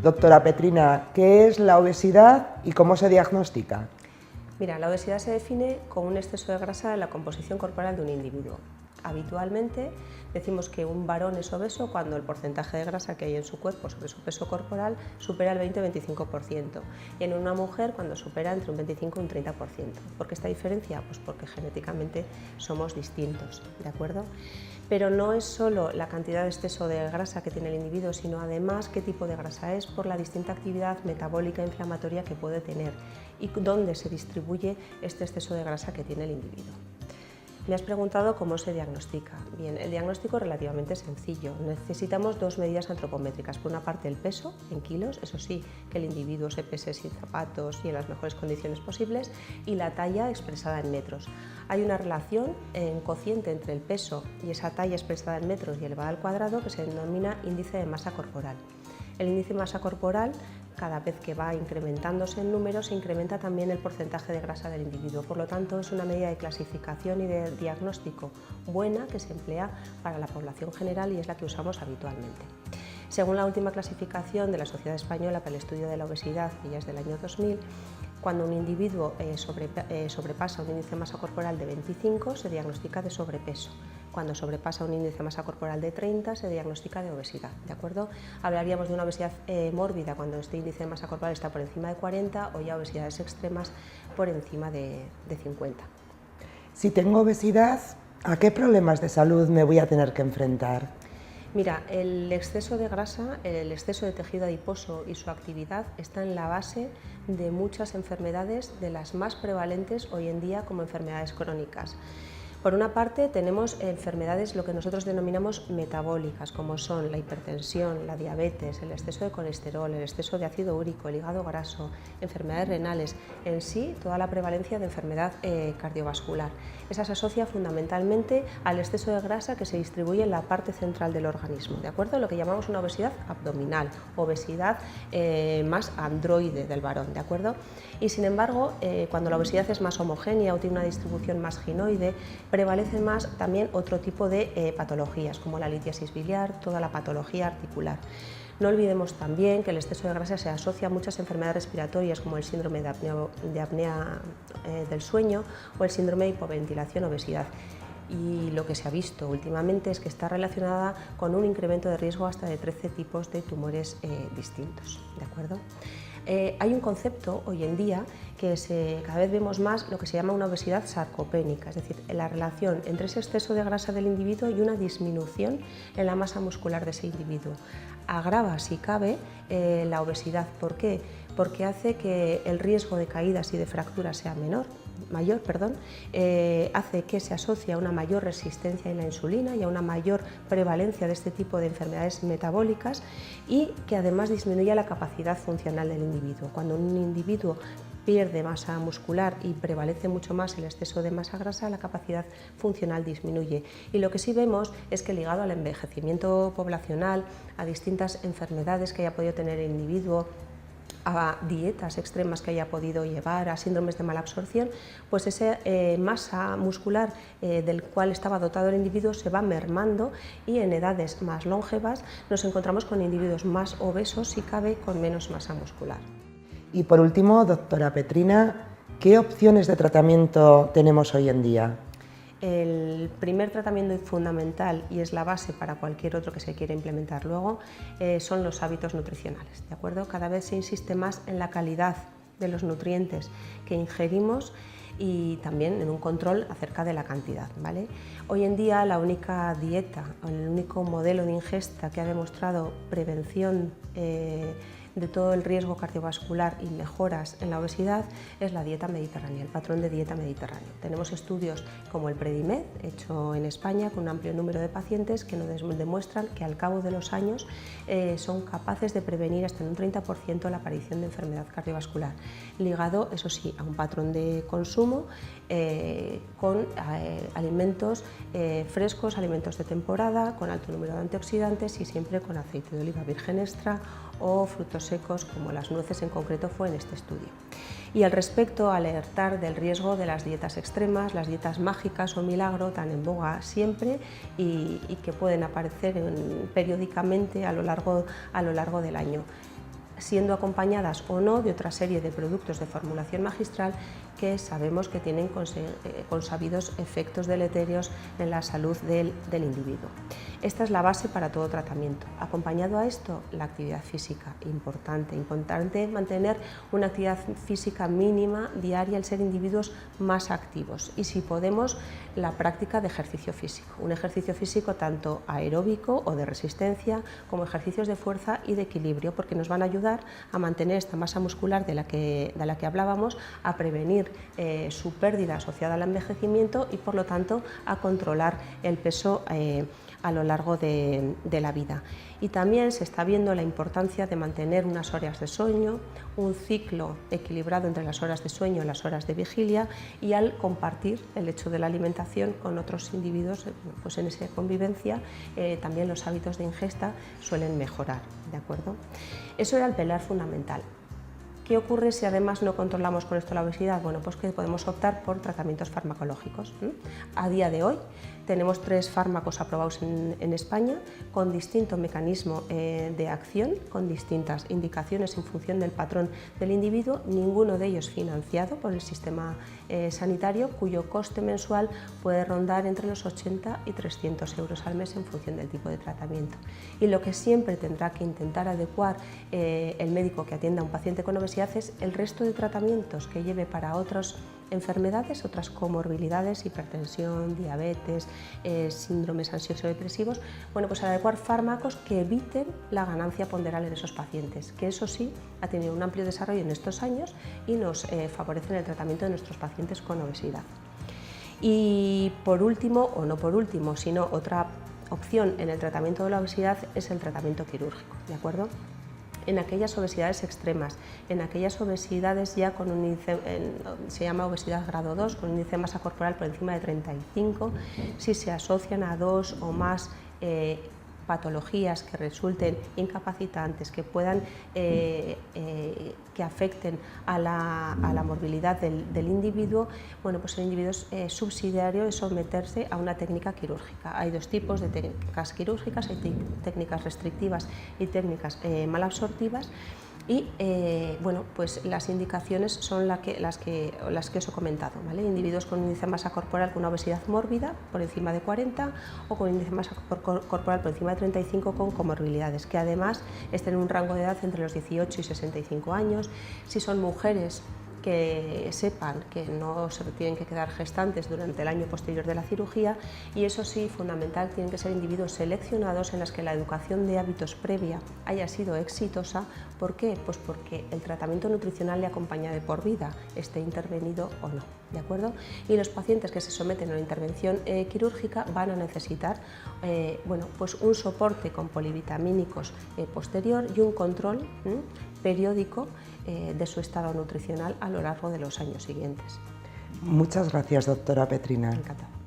Doctora Petrina, ¿qué es la obesidad y cómo se diagnostica? Mira, la obesidad se define como un exceso de grasa en la composición corporal de un individuo. Habitualmente decimos que un varón es obeso cuando el porcentaje de grasa que hay en su cuerpo sobre su peso corporal supera el 20-25% y en una mujer cuando supera entre un 25 y un 30%. ¿Por qué esta diferencia? Pues porque genéticamente somos distintos, ¿de acuerdo? Pero no es solo la cantidad de exceso de grasa que tiene el individuo, sino además qué tipo de grasa es por la distinta actividad metabólica e inflamatoria que puede tener y dónde se distribuye este exceso de grasa que tiene el individuo. Me has preguntado cómo se diagnostica. Bien, el diagnóstico es relativamente sencillo. Necesitamos dos medidas antropométricas. Por una parte el peso en kilos, eso sí, que el individuo se pese sin zapatos y en las mejores condiciones posibles, y la talla expresada en metros. Hay una relación en cociente entre el peso y esa talla expresada en metros y elevada al cuadrado que se denomina índice de masa corporal. El índice de masa corporal, cada vez que va incrementándose en número, se incrementa también el porcentaje de grasa del individuo. Por lo tanto, es una medida de clasificación y de diagnóstico buena que se emplea para la población general y es la que usamos habitualmente. Según la última clasificación de la Sociedad Española para el Estudio de la Obesidad, que ya es del año 2000, cuando un individuo sobrepasa un índice de masa corporal de 25, se diagnostica de sobrepeso. Cuando sobrepasa un índice de masa corporal de 30, se diagnostica de obesidad, ¿de acuerdo? Hablaríamos de una obesidad mórbida cuando este índice de masa corporal está por encima de 40 o ya obesidades extremas por encima de 50. Si tengo obesidad, ¿a qué problemas de salud me voy a tener que enfrentar? Mira, el exceso de grasa, el exceso de tejido adiposo y su actividad está en la base de muchas enfermedades, de las más prevalentes hoy en día como enfermedades crónicas. Por una parte tenemos enfermedades, lo que nosotros denominamos metabólicas, como son la hipertensión, la diabetes, el exceso de colesterol, el exceso de ácido úrico, el hígado graso, enfermedades renales, en sí toda la prevalencia de enfermedad cardiovascular. Esa se asocia fundamentalmente al exceso de grasa que se distribuye en la parte central del organismo, ¿de acuerdo? Lo que llamamos una obesidad abdominal, obesidad más androide del varón, ¿de acuerdo? Y sin embargo, cuando la obesidad es más homogénea o tiene una distribución más ginoide, prevalecen más también otro tipo de patologías, como la litiasis biliar, toda la patología articular. No olvidemos también que el exceso de grasa se asocia a muchas enfermedades respiratorias, como el síndrome de apnea del sueño o el síndrome de hipoventilación-obesidad. Y lo que se ha visto últimamente es que está relacionada con un incremento de riesgo hasta de 13 tipos de tumores distintos, ¿de acuerdo? Hay un concepto hoy en día que cada vez vemos más lo que se llama una obesidad sarcopénica, es decir, la relación entre ese exceso de grasa del individuo y una disminución en la masa muscular de ese individuo. Agrava, si cabe, la obesidad. ¿Por qué? Porque hace que el riesgo de caídas y de fracturas sea mayor, hace que se asocie a una mayor resistencia a la insulina y a una mayor prevalencia de este tipo de enfermedades metabólicas y que además disminuye la capacidad funcional del individuo. Cuando un individuo pierde masa muscular y prevalece mucho más el exceso de masa grasa, la capacidad funcional disminuye. Y lo que sí vemos es que ligado al envejecimiento poblacional, a distintas enfermedades que haya podido tener el individuo, a dietas extremas que haya podido llevar, a síndromes de mala absorción, pues esa masa muscular del cual estaba dotado el individuo se va mermando y en edades más longevas nos encontramos con individuos más obesos, si cabe, con menos masa muscular. Y por último, doctora Petrina, ¿qué opciones de tratamiento tenemos hoy en día? El primer tratamiento fundamental, y es la base para cualquier otro que se quiera implementar luego, son los hábitos nutricionales, ¿de acuerdo? Cada vez se insiste más en la calidad de los nutrientes que ingerimos y también en un control acerca de la cantidad, ¿vale? Hoy en día la única dieta, el único modelo de ingesta que ha demostrado prevención de todo el riesgo cardiovascular y mejoras en la obesidad es la dieta mediterránea, el patrón de dieta mediterráneo. Tenemos estudios como el Predimed, hecho en España con un amplio número de pacientes que nos demuestran que al cabo de los años son capaces de prevenir hasta en un 30% la aparición de enfermedad cardiovascular, ligado, eso sí, a un patrón de consumo con alimentos frescos, alimentos de temporada, con alto número de antioxidantes y siempre con aceite de oliva virgen extra o frutos secos como las nueces en concreto fue en este estudio. Y al respecto, alertar del riesgo de las dietas extremas, las dietas mágicas o milagro tan en boga siempre y que pueden aparecer periódicamente a lo largo del año. siendo acompañadas o no de otra serie de productos de formulación magistral que sabemos que tienen consabidos efectos deleterios en la salud del individuo. Esta es la base para todo tratamiento. Acompañado a esto, la actividad física, importante mantener una actividad física mínima diaria, el ser individuos más activos y, si podemos, la práctica de ejercicio físico. Un ejercicio físico tanto aeróbico o de resistencia como ejercicios de fuerza y de equilibrio, porque nos van a ayudar a mantener esta masa muscular de la que hablábamos, a prevenir su pérdida asociada al envejecimiento y, por lo tanto, a controlar el peso a lo largo de la vida. Y también se está viendo la importancia de mantener unas horas de sueño, un ciclo equilibrado entre las horas de sueño y las horas de vigilia, y al compartir el hecho de la alimentación con otros individuos, pues en esa convivencia también los hábitos de ingesta suelen mejorar, ¿de acuerdo? Eso era el pilar fundamental. ¿Qué ocurre si además no controlamos con esto la obesidad? Bueno, pues que podemos optar por tratamientos farmacológicos. A día de hoy tenemos 3 fármacos aprobados en España con distinto mecanismo de acción, con distintas indicaciones en función del patrón del individuo, ninguno de ellos financiado por el sistema sanitario, cuyo coste mensual puede rondar entre los 80 y 300 euros al mes en función del tipo de tratamiento. Y lo que siempre tendrá que intentar adecuar el médico que atienda a un paciente con obesidad es el resto de tratamientos que lleve para otras enfermedades, otras comorbilidades, hipertensión, diabetes, síndromes ansioso-depresivos, bueno, pues adecuar fármacos que eviten la ganancia ponderal en esos pacientes, que eso sí ha tenido un amplio desarrollo en estos años y nos favorecen el tratamiento de nuestros pacientes con obesidad. Y por último, o no por último, sino otra opción en el tratamiento de la obesidad es el tratamiento quirúrgico, ¿de acuerdo? En aquellas obesidades extremas, en aquellas obesidades ya con un índice, se llama obesidad grado 2, con un índice de masa corporal por encima de 35, si se asocian a 2 o más patologías que resulten incapacitantes, que puedan que afecten a la morbilidad del individuo, bueno, pues el individuo es subsidiario de someterse a una técnica quirúrgica. Hay 2 tipos de técnicas quirúrgicas, hay técnicas restrictivas y técnicas malabsortivas. Y bueno, pues las indicaciones son las que os he comentado, ¿vale? Individuos con un índice de masa corporal con una obesidad mórbida por encima de 40 o con un índice de masa corporal por encima de 35 con comorbilidades, que además estén en un rango de edad entre los 18 y 65 años. Si son mujeres, que sepan que no se tienen que quedar gestantes durante el año posterior de la cirugía, y eso sí, fundamental, tienen que ser individuos seleccionados en los que la educación de hábitos previa haya sido exitosa. ¿Por qué? Pues porque el tratamiento nutricional le acompaña de por vida, esté intervenido o no, ¿de acuerdo? Y los pacientes que se someten a una intervención quirúrgica van a necesitar bueno, pues un soporte con polivitamínicos posterior y un control periódico de su estado nutricional a lo largo de los años siguientes. Muchas gracias, doctora Petrina. Encantada.